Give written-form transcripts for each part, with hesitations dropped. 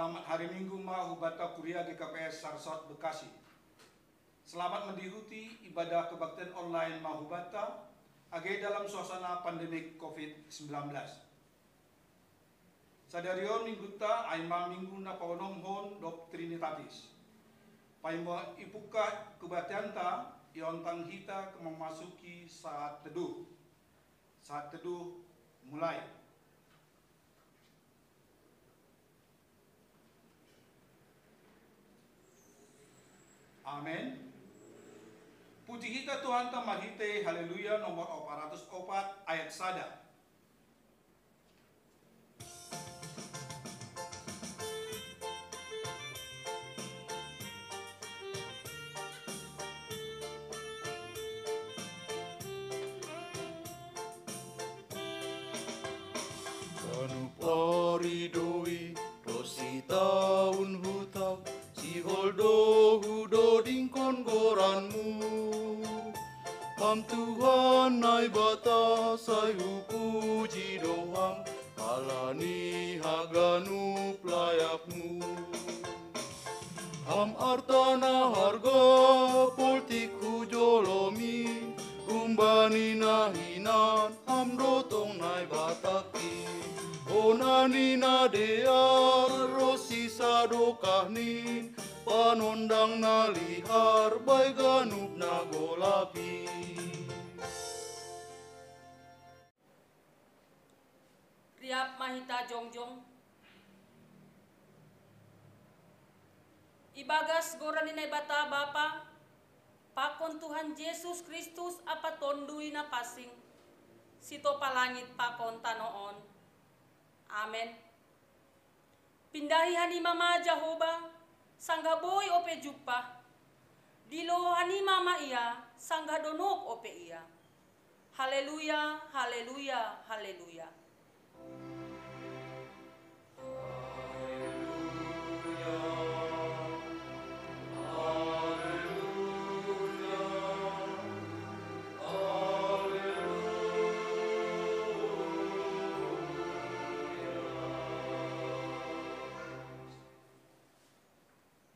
Selamat hari Minggu Mahubata Kuria GKPS Sarsot Bekasi. Selamat mengikuti ibadah kebaktian online Mahubata age dalam suasana pandemik COVID-19. Sadarion mingguta aima minggu na paunom hon dok Trinitatis. Paimo ipuka kebaktianta iontang hita memasuki saat teduh. Saat teduh mulai. Amin. Puji kita Tuhan tamahite haleluya nomor 404 ayat sada. Kanupari doi dosi taun hutau si holdo hudo dingkon goranmu. Ham Tuhan nai bata sai hupuji doham alani haganu playakmu. Ham artana harga politik hujolomi umbani nahinan ham dotong nai bataki. Onani na dear rosi sadokahnin panondang nalihar bay ganup na golapi. Riap mahita jongjong ibagas goraninay bata bapa pakon Tuhan Yesus Kristus apa tondui na pasing sito palangit pakon tanoon. Amen. Pindahi hani mama Jehovah sangga boy ope jupa dilo hani mama iya sangga donok ope iya. Haleluya, haleluya, haleluya.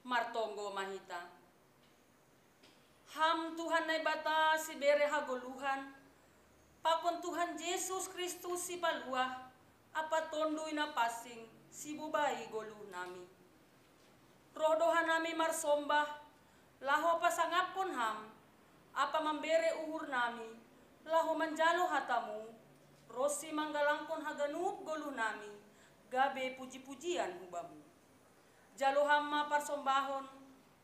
Martonggo mahita. Ham Tuhan nai bata si bere hagoluhan. Pakon Tuhan Yesus Kristus si paluah. Apa tondui na pasing si bubai golu nami. Rohdohan nami marsombah. Laho pasangapon ham. Apa membere uhur nami. Laho manjalo hatamu. Rosi manggalangkon haganup golu nami. Gabe puji-pujian hubamu. Jalo hamma parsombahon,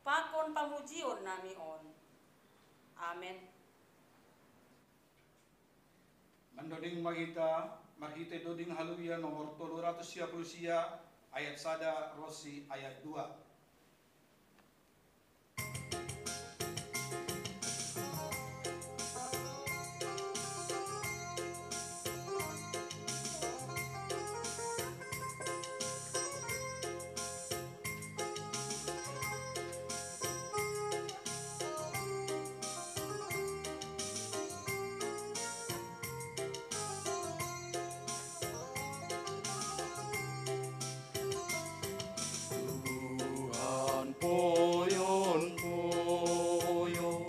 pakon pamujion nami on. Amen. Mendoding marhite doding haleluya nomor 330 ayat sada rosi ayat 2. Poyon poyon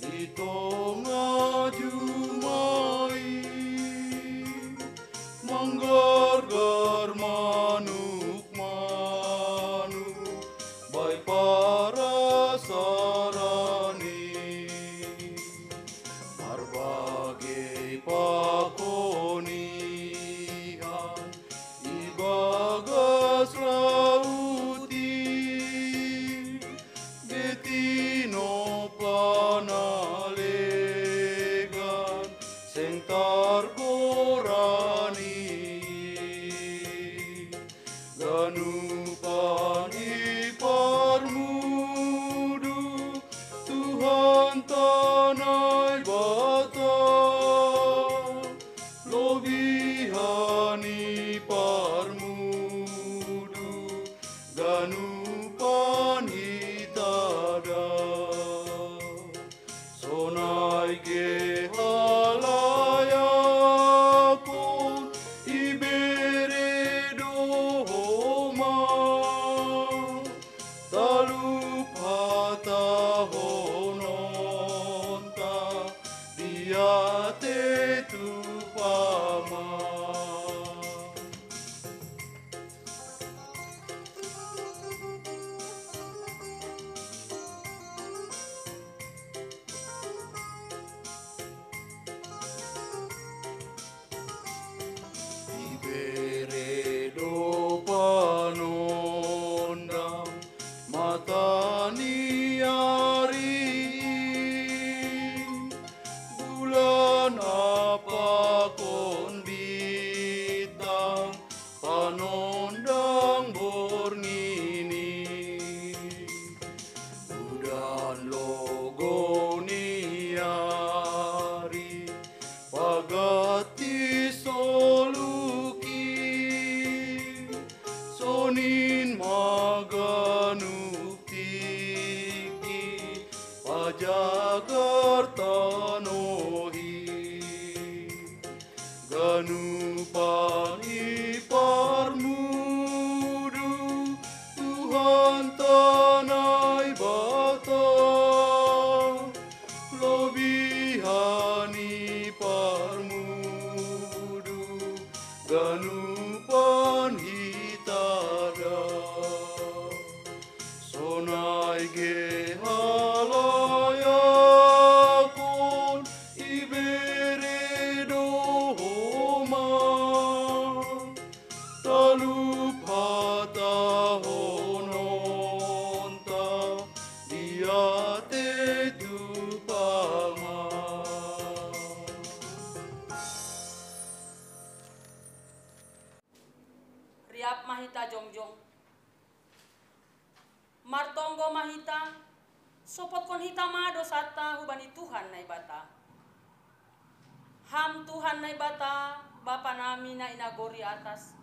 itong ajumai manggar-gar manuk bay para sarani berbagai pakonian ibagas Betino panalegan sentar gorani ganupani parmudu Tuhan tanai bata lobihani parmudu ganupani sonai ge halayakon ibere dohoma maganuptiki pajagartanohi ganupani parmudu Tuhan tanai bata lobihani parmudu ganupan hitada sonai gehalayakon ibere dohoma talupata hononta diate tupama. Riap mahita jongjong. Martonggo mahita, sopot kon hita mado sata hubani Tuhan na ibata. Ham Tuhan na ibata, Bapa nami na inagori atas.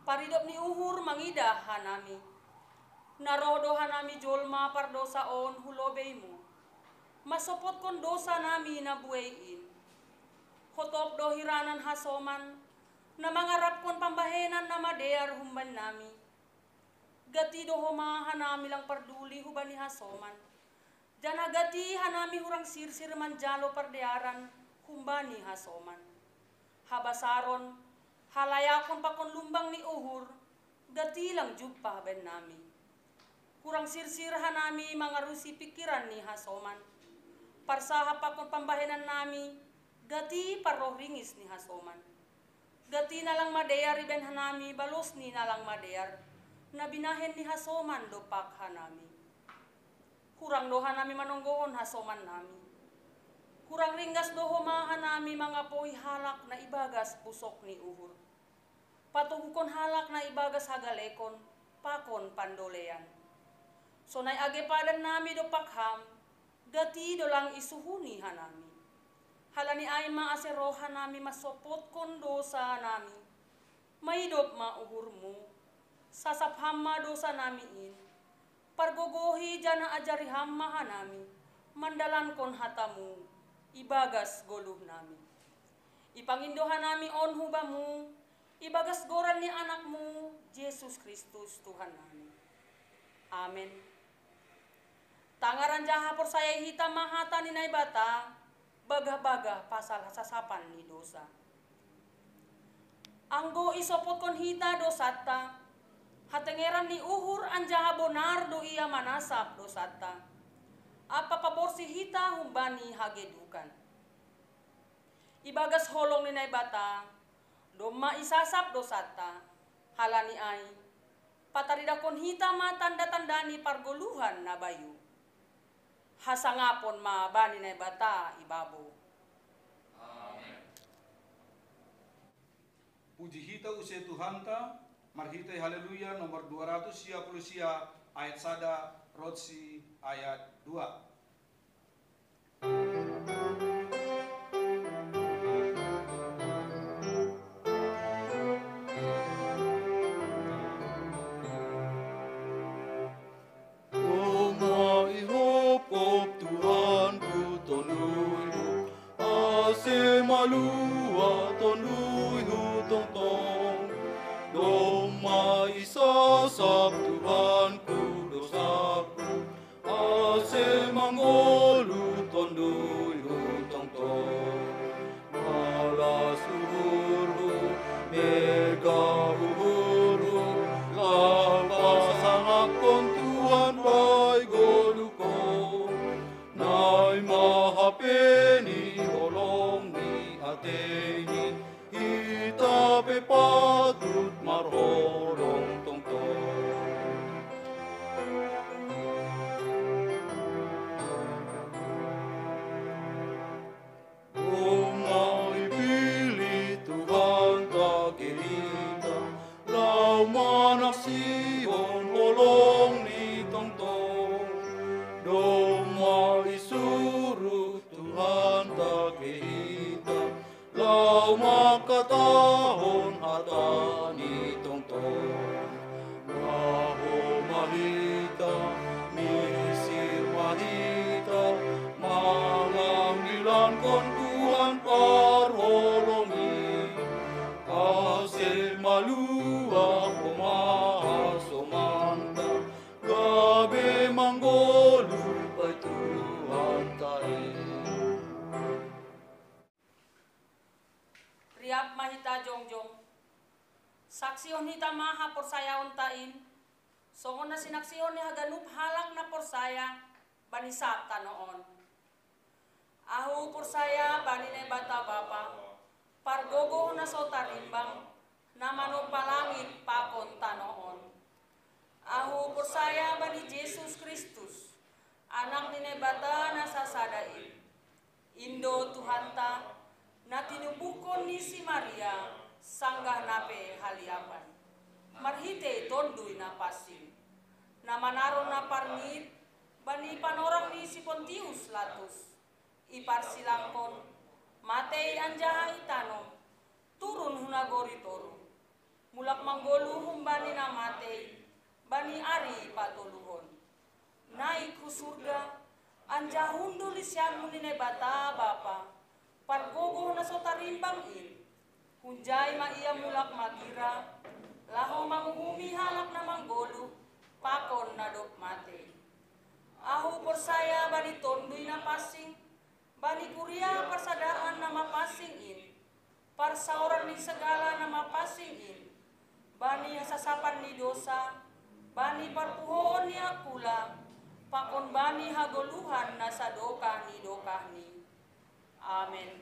Paridop ni uhur mangidah hanami. Narodo hanami jolma pardosaon hulobeimu. Masopot kon dosa nami na buein. Hotop do hiranan hasoman, na mangarap kon pambahenan na madear humban nami. Gati do homa hanami lang parduli hubani hasoman. Jana gati hanami hurang sirsir manjalo pardearan humbani hasoman. Habasaron, halayakon pakon lumbang ni uhur, gati lang jumpa ben nami. Kurang sirsir hanami mangarusi pikiran ni hasoman. Parsaha pakon pambahenan nami, gati paroh ringis ni hasoman. Gati na lang madear iben hanami, balos ni na lang madear, na binahen ni hasoman do pak hanami. Kurang do hanami manonggoon hasoman nami. Kurang ringgas do homahan nami mga poy halak na ibagas pusok ni uhur. Patugukon halak na ibagas hagalekon, pakon pandolean. So nay agepadan nami do pakham, gati do lang isuhuni hanami. Halani ay maaserohan nami masopot kon dosa nami. Maidop mauhurmu, sasap hamma dosa namiin. Pargogohi jana ajari hamma hanami, mandalan kon hatamu, ibagas goluh nami. Ipangindohan nami on hubamu, ibagas goran ni anakmu, Yesus Kristus Tuhan nami. Amen. Tangaran jaha persaya hita mahata ni naibata, bagah-bagah pasal sasapan ni dosa. Anggo isopot kon hita dosata, hatengeran ni uhur anjaha bonar do iya manasap dosata. Apa paborsi hita humbani hagedukan. Ibagas holong ni naibata, doma isasap dosata, halani ay, pataridakon hita matanda-tandani pargoluhan na bayu. Hasangapon ma bani naibata ibabo. Puji hita usai Tuhan ta, marhita haleluya nomor 260 ayat 1 Rotsi ayat 2. Malua tonui hutong tong doma isasap Tuhanku dosaku ase mangolu tondui hutong tong malas uhuru mega uhuru lapas angakon Tuhan bai goluko nai mahapeni holong ateni hita pe patut marholong tongtong sinaksyon hita maha porsayaon tain, songon na sinaksyon ni haganup halak na porsaya, banisata noon. Ahu porsaya bani ne bata bapa, pargogo na so tarimbang, na manupalangit pakon tanoon. Ahu porsaya bani Jesus Kristus, anak ni ne bata na sasadain. Indo Tuhanta, na tinubukon ni si Maria, sanggah nape haliapan. Marhite tonduy na pasing. Na manaron na parnit, bani panorang ni si Pontius Latus. Iparsilangkon, matei anjaha itano, turun hunagori toru. Mulak manggolu humbani na matei, bani ari patuluhon. Naik ku surga, anjahundul isyamu ni bata bapa, pargogo na so tarimbang in. Hunjay ma iya mulak makira, laho manguhumi halak na manggolu, pakon na dok mate. Ahu porsaya bani tonduy na pasing, bani kuria persadaan nama pasing in, parsauran ni segala nama pasing in, bani sasapan ni dosa, bani parpuhoon ni akula, pakon bani hagoluhan na sadokah ni. Amen.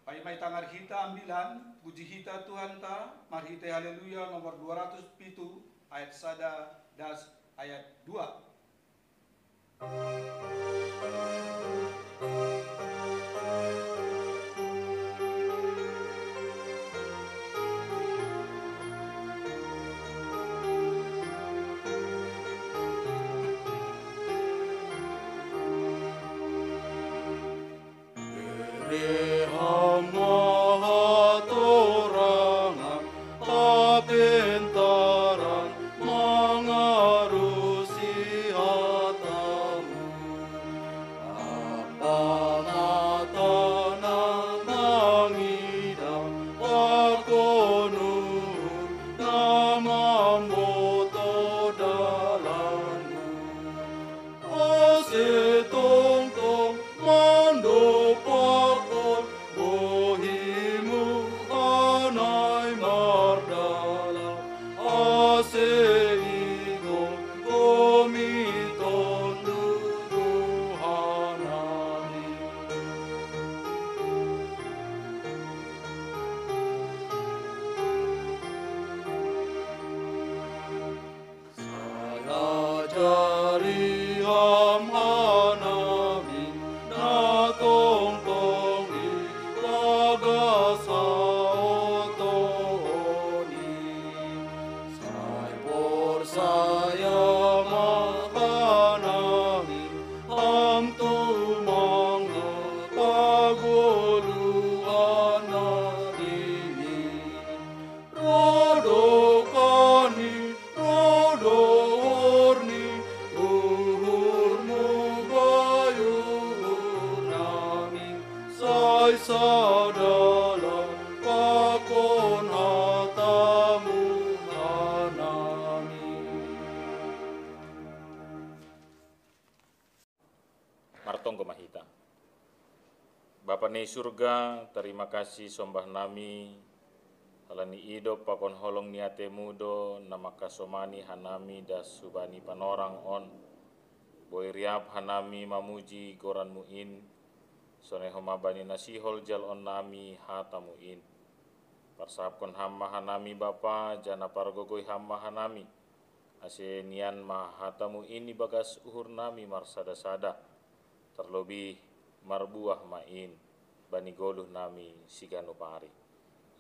Pai may tangar hita ambilan, puji hita Tuhan ta, marhite haleluya nomor 207 ayat 1 das ayat 2. Martonggo mahita. Bapa ni surga, terima kasih sombah nami, halani ido pakon holong niate mudo, nama kasomani hanami das subani panorang on, boy riap hanami mamuji goran muin, soneho mabani nasihol jal on nami hatamuin. Parsapkon hamma hanami bapa, jana pargogoi hamma hanami, ase nian mahatamu ini bagas uhur nami marsada-sada, terlebih marbuah main, bani goluh nami siganu pari.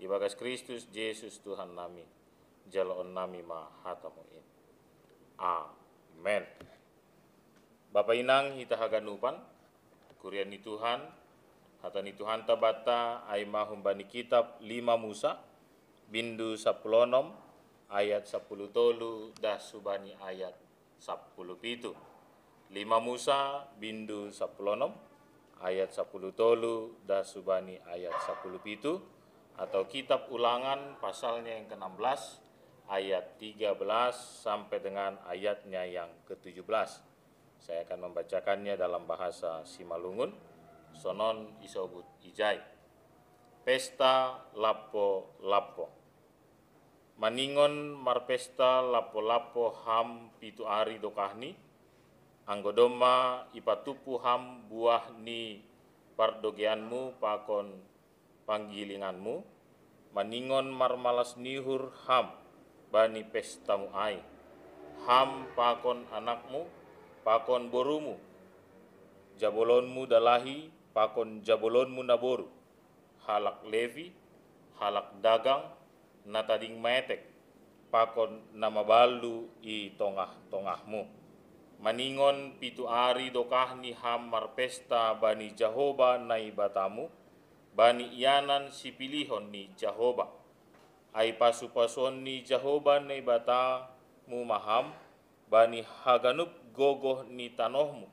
Ibagas Kristus Yesus Tuhan nami, jalaon nami mahatamu in. Amen. Bapa inang hita haganupan, kurian ni Tuhan, hatani Tuhan tabata ay mahumbani kitab 5 Musa, bindu 10 ayat 10 tolu dah subani ayat 10 pitu. 5 Musa bindu 10 ayat 10 tolu dah subani ayat 10 pitu, atau kitab Ulangan pasalnya yang ke-16 ayat 13 sampai dengan ayatnya yang ke-17. Saya akan membacakannya dalam bahasa Simalungun. Sonon isobut ijai. Pesta lapo-lapo. maningon marpesta lapo-lapo ham pitu ari dokahni, anggodoma ipatupu ham buah ni pardogeanmu pakon panggilinganmu, maningon marmalas nihur ham bani pestamu ai, ham pakon anakmu, pakon borumu, jabolonmu dalahi, pakon jabolonmu naboru, halak levi, halak dagang, natading metek, pakon nama balu i tongah-tongahmu. Maningon pitu ari dokahni ham marpesta bani Jahoba nai batamu, bani ianan si pilihon ni Jahoba. Ai pasu-pasuon ni Jahoba nai batamu maham, bani haganup gogoh ni tanohmu,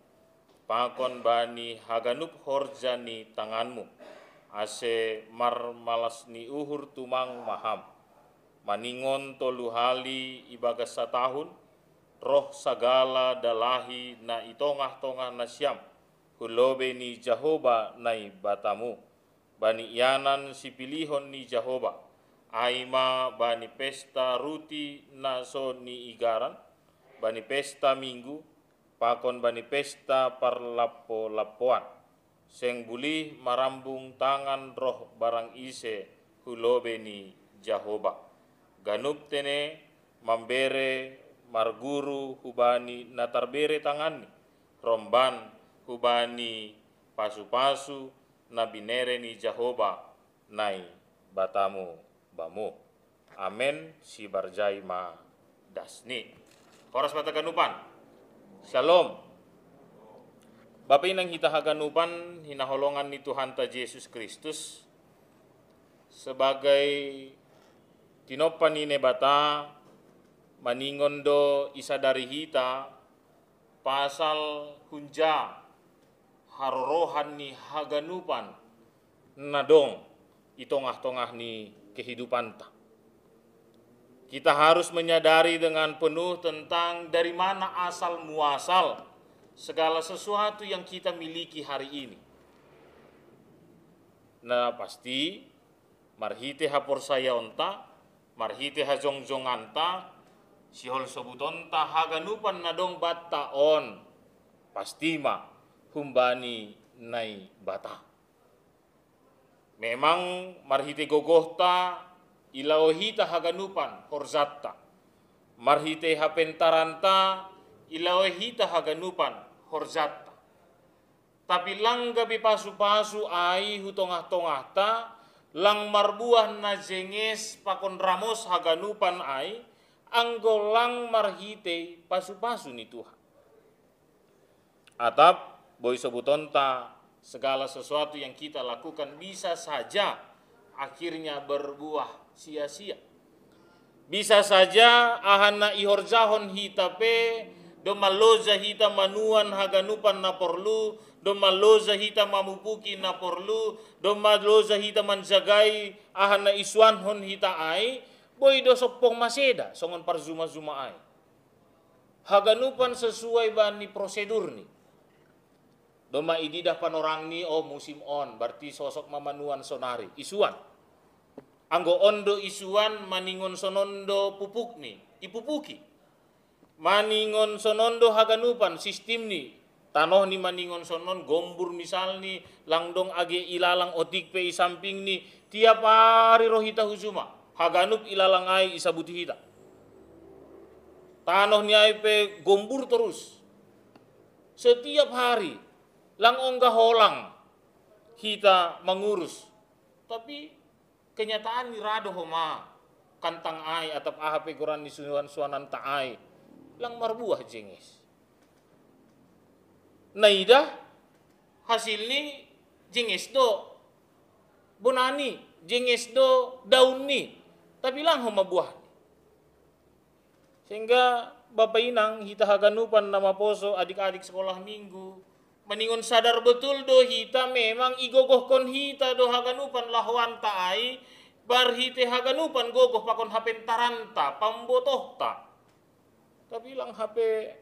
pakon bani haganup horja ni tanganmu, ase marmalas ni uhur tumang maham. Maningon tolu hali ibagas satahun, roh sagala dalahi na itongah-tongah na siyam, hulobe ni Jahoba nai batamu, bani ianan si pilihon ni Jahoba, aima bani pesta ruti na so ni igaran, bani pesta minggu, pakon bani pesta parlapo-lapoan, seng bulih marambung tangan roh barang ise hulobe ni Jahoba. Ganup tene mambere marguru hubani natarbere tangani, romban hubani pasu-pasu na binere ni Jahoba nai batamu bamu. Amen si barjai ma dasni. Koras mata ganupan. Shalom. Bapak inang hita haganupan hinaholongan ni Tuhan ta Yesus Kristus sebagai tinopan ini bata maningon do isa dari hita pasal hunja harorohan ni haganupan nadong itongah-tongah ni kehidupan ta. Kita harus menyadari dengan penuh tentang dari mana asal muasal segala sesuatu yang kita miliki hari ini. Nah pasti marhite hapor saya onta, marhite hajong-jonganta, sihol sobutonta haganupan nadong bata on, pasti ma humbani nai bata. Memang marhite gogohta ilaohita haganupan horzatta, marhite hapentaranta ilaohita haganupan horzatta. Tapi lang gabi pasu-pasu ai hutongah-tongah ta, lang marbuah na jenges pakon ramos haganupan ai, anggolang marhite pasu-pasu ni Tuhan. Atap boy sebutonta segala sesuatu yang kita lakukan bisa saja akhirnya berbuah sia-sia. Bisa saja ahana ihorjahon hitape do maloza hita manuan haganupan na porlu, do maloza hita mamupuki na porlu, do maloza hita manjagai ahana iswanhon hita ai, boy do sopong maseda songon parzuma-zuma ai. Haganupan sesuai bani prosedur ni. Do maididah panorang ni musim on, berarti sosok mamanuan sonari, isuan. Anggo ondo isuan maningon sonondo pupuk ni, ipupuki. Maningon sonondo haganupan sistem ni, tanoh ni maningon sonon gombur misal ni, langdong age ilalang otik pe isamping ni, tiap hari rohita huzuma, haganup ilalang ay isabuti hita. Tanoh ni ay pe gombur terus. Setiap hari, lang ongga holang hita mengurus. Tapi kenyataan ni rado homa kantang ai atap ahape goran ni suanan ta ai lang marbuah jengis. Naidah hasil ni jengis do bonani, jengis do daun ni, tapi lang homa buah. Sehingga Bapak Inang hita haganupan nama poso adik-adik sekolah minggu maningon sadar betul do hita memang igogohkon hita do haganupan lahuan taai bar hite haganupan gogoh pakon hapentaranta pambotohta. Tapi lang hape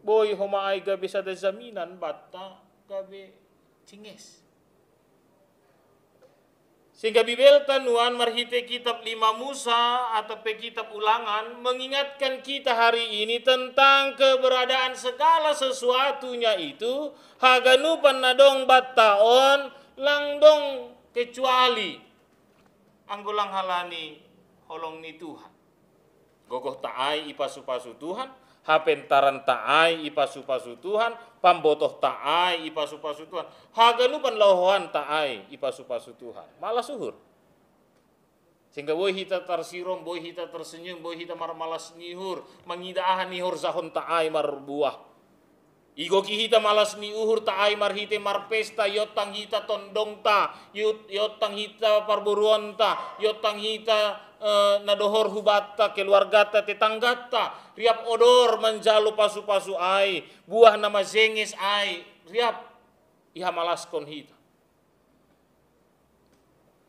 boy homaay gabi sa jaminan bata gabi cinges. Sehingga bibelta nuan marhite kitab 5 Musa atau kitab Ulangan mengingatkan kita hari ini tentang keberadaan segala sesuatunya itu haganupan nadong battaon langdong kecuali anggulang halani holong ni Tuhan. Gogoh taai ipasu-pasu Tuhan, hapentaran taai ipasu-pasu Tuhan, pambotoh taai ipasu-pasu Tuhan, haganupan lauhoan taai ipasu-pasu Tuhan. Malah suhur. Sehingga boy hita tersirom, boy hita tersenyum, boy hita malas nihur, mengidaahan nihur zahon taai marbuah. Igoki hita malas niuhur taai marhite marpesta, yotang hita tondong ta, yotang hita parburuan ta, yotang hita nadohor hubata keluargata tetanggata, riap odor menjalu pasu-pasu ai, buah nama zengis ai, riap iha malaskon hita.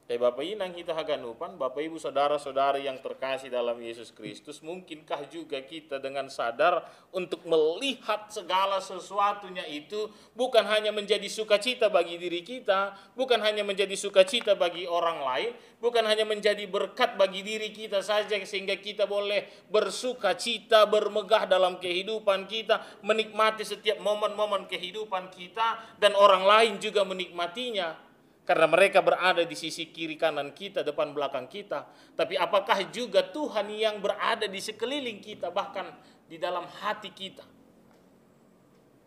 Bapak inang kita haganupan, Bapak Ibu saudara-saudari yang terkasih dalam Yesus Kristus, mungkinkah juga kita dengan sadar untuk melihat segala sesuatunya itu bukan hanya menjadi sukacita bagi diri kita, bukan hanya menjadi sukacita bagi orang lain, bukan hanya menjadi berkat bagi diri kita saja sehingga kita boleh bersukacita, bermegah dalam kehidupan kita, menikmati setiap momen-momen kehidupan kita dan orang lain juga menikmatinya. Karena mereka berada di sisi kiri kanan kita, depan belakang kita. Tapi apakah juga Tuhan yang berada di sekeliling kita, bahkan di dalam hati kita,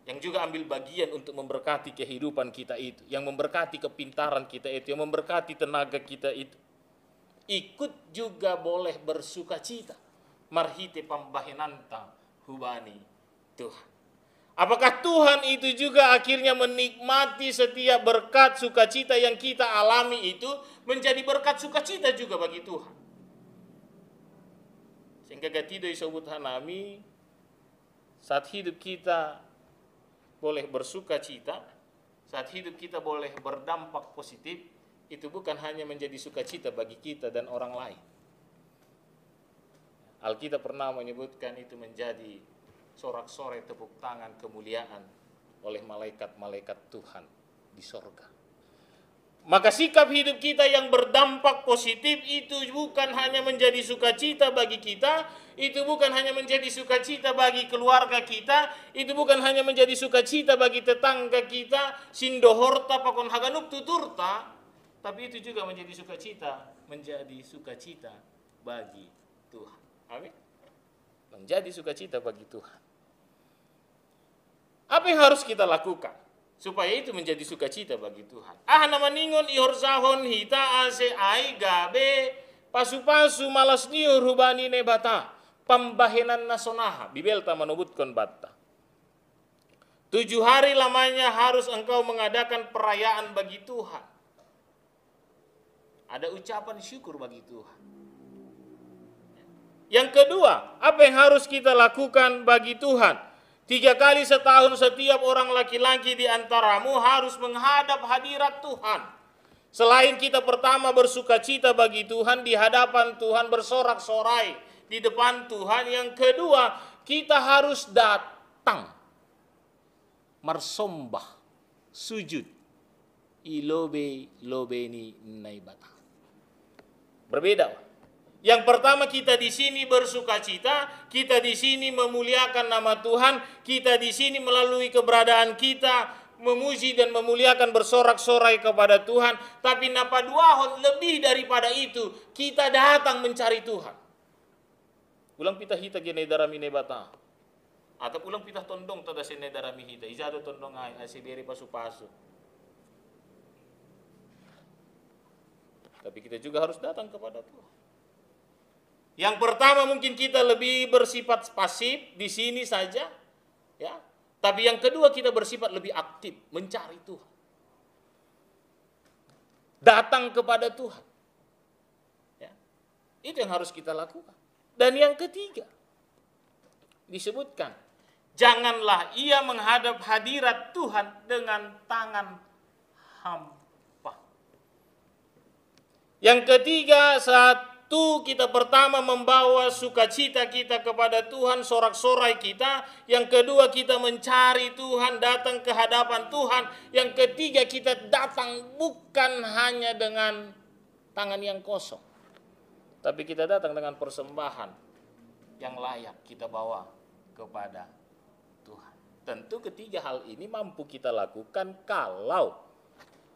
yang juga ambil bagian untuk memberkati kehidupan kita itu, yang memberkati kepintaran kita itu, yang memberkati tenaga kita itu, ikut juga boleh bersukacita. Marhite pambahinanta hubani Tuhan. Apakah Tuhan itu juga akhirnya menikmati setiap berkat sukacita yang kita alami itu menjadi berkat sukacita juga bagi Tuhan? Sehingga gatido isebut hanami saat hidup kita boleh bersukacita, saat hidup kita boleh berdampak positif, itu bukan hanya menjadi sukacita bagi kita dan orang lain. Alkitab pernah menyebutkan itu menjadi sorak-sorai tepuk tangan kemuliaan oleh malaikat-malaikat Tuhan di sorga. Maka sikap hidup kita yang berdampak positif itu bukan hanya menjadi sukacita bagi kita, itu bukan hanya menjadi sukacita bagi keluarga kita, itu bukan hanya menjadi sukacita bagi tetangga kita, sindohorta pakon haganup tuturta, tapi itu juga menjadi sukacita bagi Tuhan. Amin. Menjadi sukacita bagi Tuhan. Apa yang harus kita lakukan supaya itu menjadi sukacita bagi Tuhan? Nama ningon ihorzahon hita ase ai gabe pasu-pasu malas niur hubani nebata pambahenan nasonaha bibelta menubutkan batta. 7 hari lamanya harus engkau mengadakan perayaan bagi Tuhan. Ada ucapan syukur bagi Tuhan. Yang kedua, apa yang harus kita lakukan bagi Tuhan? 3 kali setahun setiap orang laki-laki di antaramu harus menghadap hadirat Tuhan. Selain kita pertama bersukacita bagi Tuhan, di hadapan Tuhan bersorak-sorai di depan Tuhan. Yang kedua, kita harus datang marsombah, sujud. Ilobe-lobeni naibata. Berbeda. Yang pertama kita di sini bersukacita, kita di sini memuliakan nama Tuhan, kita di sini melalui keberadaan kita memuji dan memuliakan bersorak-sorai kepada Tuhan. Tapi napa duahon lebih daripada itu, kita datang mencari Tuhan. Ulang pita hita gene darami nebata. Atau ulang pita tondong tada sene darami hita. Izado tondong ay asiberi pasu-pasu. Tapi kita juga harus datang kepada Tuhan. Yang pertama mungkin kita lebih bersifat pasif di sini saja, ya. Tapi yang kedua kita bersifat lebih aktif mencari Tuhan, datang kepada Tuhan. Ya. Itu yang harus kita lakukan. Dan yang ketiga disebutkan, janganlah ia menghadap hadirat Tuhan dengan tangan hampa. Yang ketiga, saat kita pertama membawa sukacita kita kepada Tuhan, sorak-sorai kita. Yang kedua kita mencari Tuhan, datang ke hadapan Tuhan. Yang ketiga kita datang bukan hanya dengan tangan yang kosong. Tapi kita datang dengan persembahan yang layak kita bawa kepada Tuhan. Tentu ketiga hal ini mampu kita lakukan kalau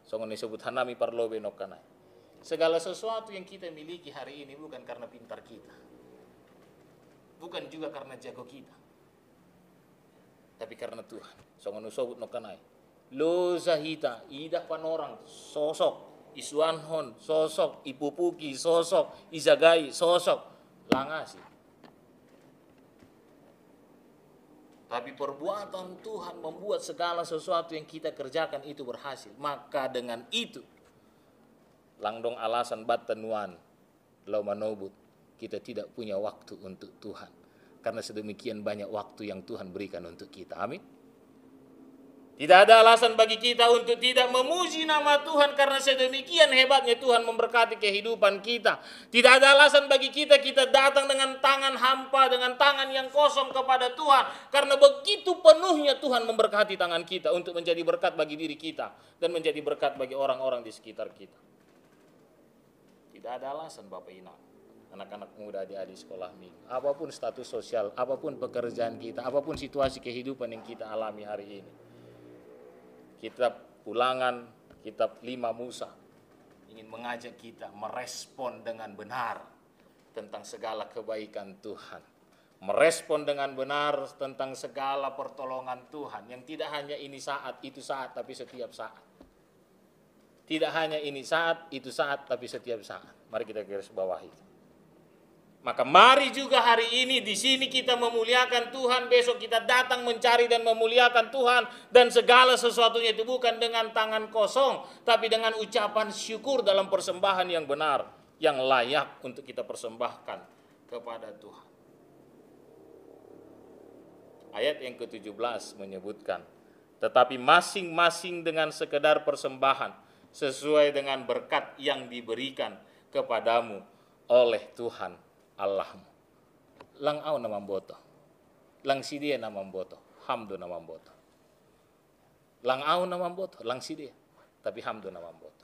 songon disebut hanami parlobe nokanai. Segala sesuatu yang kita miliki hari ini bukan karena pintar kita, bukan juga karena jago kita, tapi karena Tuhan. Songon disebut nokanai. Lo zahita idah panorang sosok isuanhon sosok ipupuki sosok izagai sosok langasi. Tapi perbuatan Tuhan membuat segala sesuatu yang kita kerjakan itu berhasil. Maka dengan itu langdong alasan batanuan lau manobut kita tidak punya waktu untuk Tuhan. Karena sedemikian banyak waktu yang Tuhan berikan untuk kita. Amin. Tidak ada alasan bagi kita untuk tidak memuji nama Tuhan karena sedemikian hebatnya Tuhan memberkati kehidupan kita. Tidak ada alasan bagi kita datang dengan tangan hampa, dengan tangan yang kosong kepada Tuhan. Karena begitu penuhnya Tuhan memberkati tangan kita untuk menjadi berkat bagi diri kita dan menjadi berkat bagi orang-orang di sekitar kita. Tidak ada alasan Bapak Ina, anak-anak muda, adik-adik sekolah minggu. Apapun status sosial, apapun pekerjaan kita, apapun situasi kehidupan yang kita alami hari ini. Kitab Ulangan, kitab 5 Musa ingin mengajak kita merespon dengan benar tentang segala kebaikan Tuhan. Merespon dengan benar tentang segala pertolongan Tuhan yang tidak hanya ini saat, itu saat, tapi setiap saat. Tidak hanya ini saat, itu saat, tapi setiap saat. Mari kita garis bawahi. Maka mari juga hari ini di sini kita memuliakan Tuhan, besok kita datang mencari dan memuliakan Tuhan, dan segala sesuatunya itu bukan dengan tangan kosong, tapi dengan ucapan syukur dalam persembahan yang benar, yang layak untuk kita persembahkan kepada Tuhan. Ayat yang ke-17 menyebutkan, tetapi masing-masing dengan sekedar persembahan sesuai dengan berkat yang diberikan kepadamu oleh Tuhan Allahmu. Lang au na mamboto. Lang sidia na mamboto. Hamdo na mamboto. Lang au na mamboto. Lang sidia. Tapi hamdo na mamboto.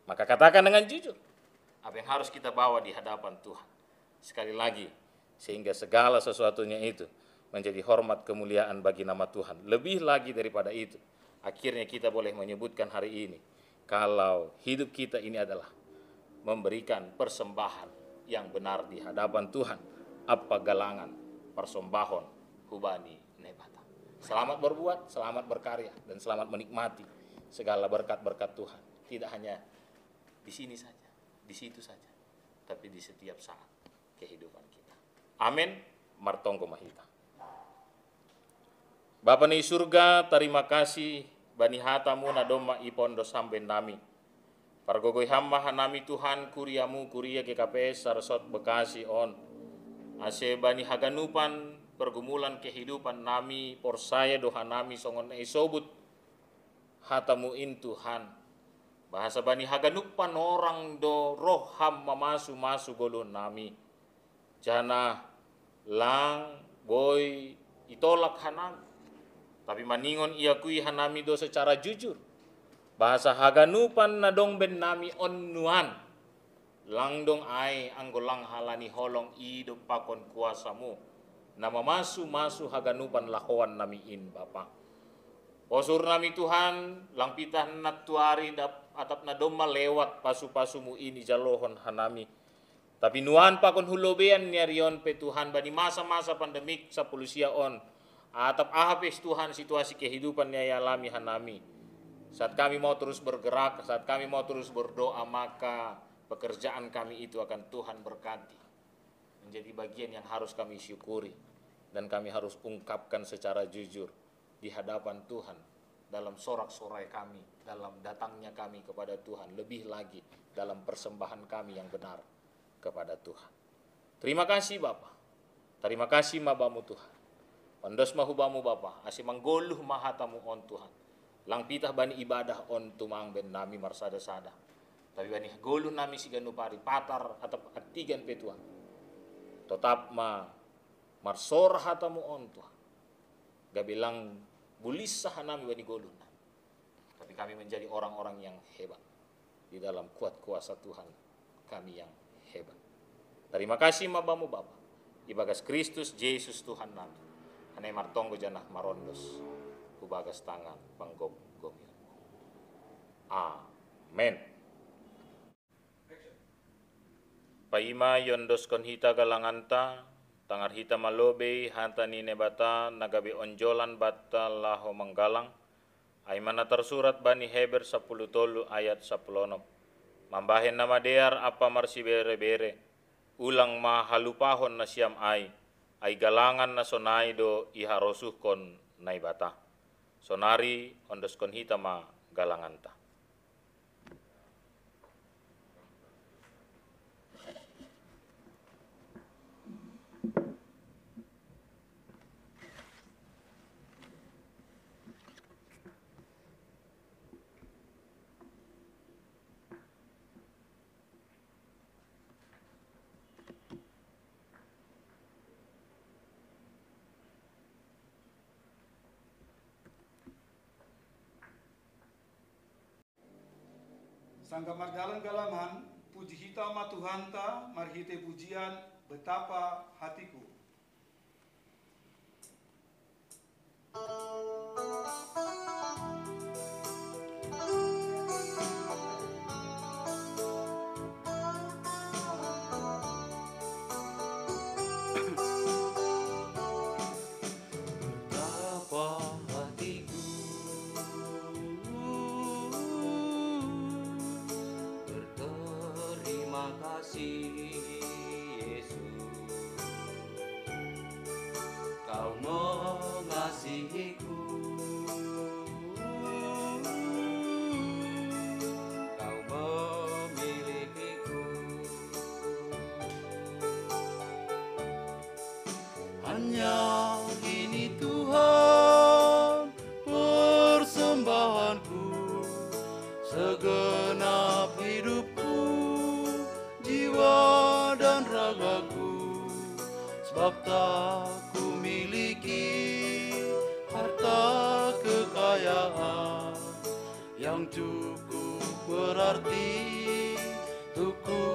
Maka katakan dengan jujur apa yang harus kita bawa di hadapan Tuhan. Sekali lagi, sehingga segala sesuatunya itu menjadi hormat kemuliaan bagi nama Tuhan. Lebih lagi daripada itu, akhirnya kita boleh menyebutkan hari ini kalau hidup kita ini adalah memberikan persembahan yang benar di hadapan Tuhan. Apa galangan persembahan hubani nebata. Selamat berbuat, selamat berkarya, dan selamat menikmati segala berkat-berkat Tuhan. Tidak hanya di sini saja, di situ saja, tapi di setiap saat kehidupan kita. Amin. Martonggo mahita. Bapa ni surga, terima kasih bani hatamu na doma ipondo sampai nami. Pargogoy hamba hanami Tuhan kuriamu kuria KKPS Sarsot Bekasi on. Ase bani haganupan pergumulan kehidupan nami porsaya doha nami songon isobut hatamu in Tuhan. Bahasa bani haganupan orang do roh ham mamasu golon nami. Jana lang boy itolak hanami. Tapi maningon iakui hanami do secara jujur. Bahasa haganupan na dong ben nami onnuan. Langdong ay anggolang halani holong ido pakon kuasamu. Nama masu haganupan lakoan nami in Bapa. Posur nami Tuhan lang pitah natuari atap na doma lewat pasu-pasumu ini jalohon hanami. Tapi nuan pakon hulobean nyarion pe Tuhan bani masa-masa pandemik sa polusia on. Atap ahapes Tuhan situasi kehidupan yang alami hanami. Saat kami mau terus bergerak, saat kami mau terus berdoa, maka pekerjaan kami itu akan Tuhan berkati. Menjadi bagian yang harus kami syukuri. Dan kami harus ungkapkan secara jujur di hadapan Tuhan. Dalam sorak-sorai kami, dalam datangnya kami kepada Tuhan. Lebih lagi dalam persembahan kami yang benar kepada Tuhan. Terima kasih Bapa. Terima kasih Mabamu Tuhan. Pandos mahubamu Bapa. Asi manggoluh mahatamu on Tuhan. Lang pitah bani ibadah on tumang ben nami marsada-sada. Tapi bani golu nami si ganupari patar atau atigan petua. Tetap marsor hatamu on Tuhan. Gabilang bulisah nami bani golu. Tapi kami menjadi orang-orang yang hebat di dalam kuat kuasa Tuhan kami yang hebat. Terima kasih mabamu Bapa, ibagas Kristus Yesus Tuhan nami, anai martonggo janah marondos, ubagas tangan panggom gomian. Amen. Paima yondos kon hita galanganta, tangar hita malobe hanta ni nebata nagabe onjolan bata laho manggalang, ay mana tersurat bani Heber 10 ayat 10. Mambahen nama dear apa marsi bere-bere, ulang ma halupahon na siyam ay galangan na sonay do iharosuh kon naibata. Sonari ondos kon hita ma galanganta. Sangga margalang-galangan, puji hita ma Tuhanta, marhite pujian betapa hatiku. Hanya ini Tuhan persembahanku, segenap hidupku, jiwa dan ragaku, sebab tak ku miliki harta kekayaan yang cukup berarti untuk ku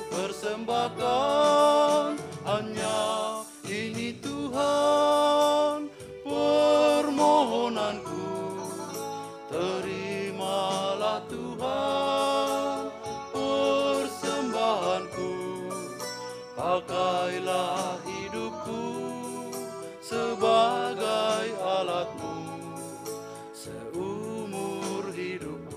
persembahkan. Hanya ini Tuhan permohonanku, terimalah Tuhan persembahanku, pakailah hidupku sebagai alatmu seumur hidupku.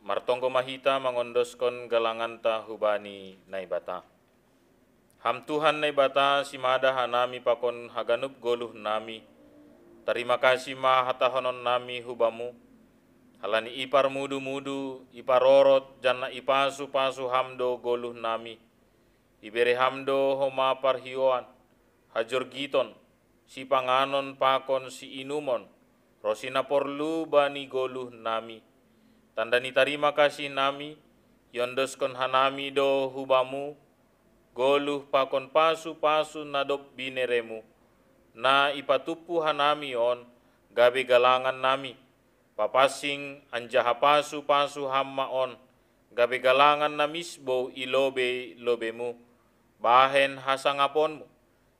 Martonggo mahita mangondoskon galanganta hubani naibata. Ham Tuhan naibata simada hanami pakon haganup goluh nami. Terima kasih ma hatahonon nami hubamu. Halani ipar mudu-mudu, ipar rorot, janna ipasu-pasu hamdo goluh nami. Ibere hamdo homa parhioan, hajur giton, si panganon pakon si inumon, rosina porlu bani goluh nami. Tandani terima kasih nami, yondoskon hanami do hubamu, goluh pakon pasu-pasu nadop bineremu, na ipatupu hanami on, gabe galangan nami, papasing anjaha pasu-pasu hamma on, gabe galangan namisbo ilobe lobemu, bahen hasangaponmu,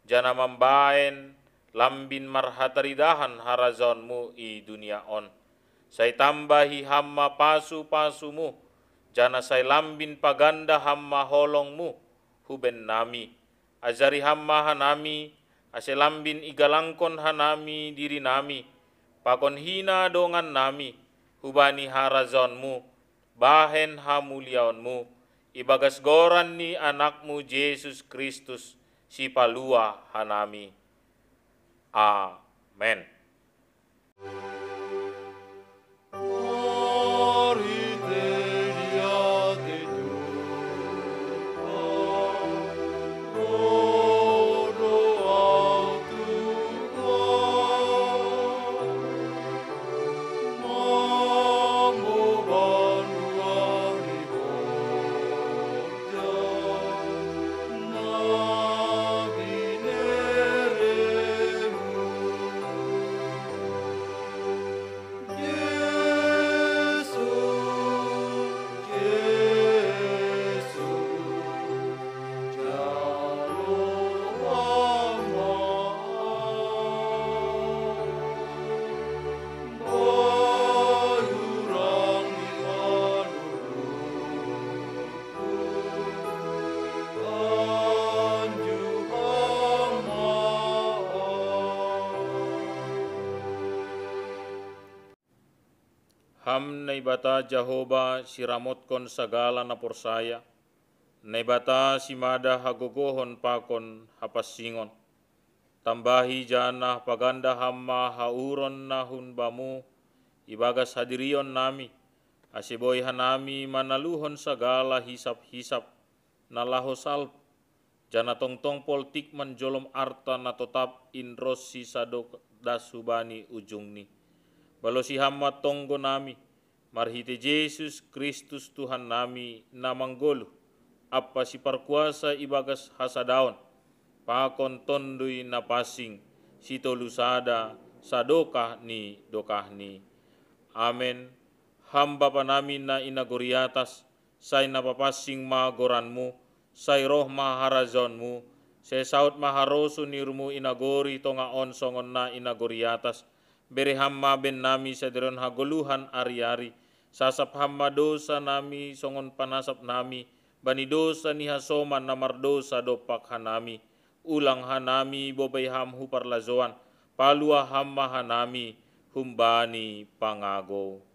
jana mambaen lambin marhataridahan harazonmu i dunia on. Say tambahi hamma pasu-pasumu, jana say lambin paganda hamma holongmu, huben nami. Azari hamma hanami, ase lambin igalangkon hanami diri nami, pakon hina dongan nami, hubani harazonmu, bahen hamuliaonmu, ibagas goran ni anakmu Yesus Kristus, si palua hanami. Amen. Mari teria te Tuhan, berdoa Tuhan, memohon wahai Bapa, nabi neremu. Ham naibata Jehovah siramotkon sagala na porsaya, naibata simada hagogohon pakon hapasingon, tambahi jana paganda hamma hauron na hunbamu, ibagas hadirion nami, asiboy hanami manaluhon sagala hisap-hisap, na lahosal, jana tongtong politik manjolom arta na totap inros si sadok dasubani ujungni. Balo si hamma tonggo nami, marhite Yesus Kristus Tuhan nami namanggolo, apa si parkuasa ibagas hasadaon, pakon tondui na pasing, sito lusada, sadokah ni dokahni. Amen. Hamba pa namin na inagoriatas, say napapasing magoranmu, say roh maharazonmu, say saut maharoso nirmu inagori tongaon songon na inagoriatas, beri hamma ben nami sa diron haguluhan ari-ari, sasap hamma dosa nami songon panasap nami, bani dosa ni hasoman na mardosa dopak hanami, ulang hanami bobay ham huparlazoan, palua hamma hanami humbani pangago.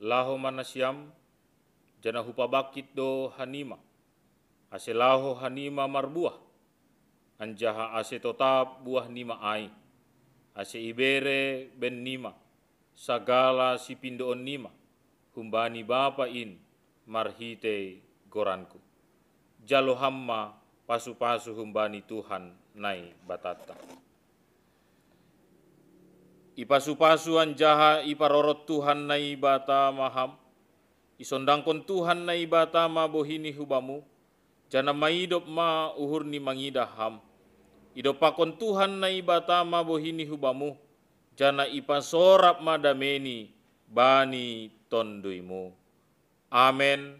Laho manasyam, jana hupabakit do hanima, ase laho hanima marbuah, anjaha ase totap buah nima ai, ase ibere ben nima, sagala si pindoon nima, humbani bapa in marhite goranku. Jalo hamma pasu-pasu humbani Tuhan nai batata. Ipasu-pasu anjaha iparorot Tuhan na ibata maham, isondangkon Tuhan na ibata mabohini hubamu, jana maidop ma uhur ni mangidaham, idopakon Tuhan na ibata mabohini hubamu, jana ipasorap madameni bani tonduimu. Amen.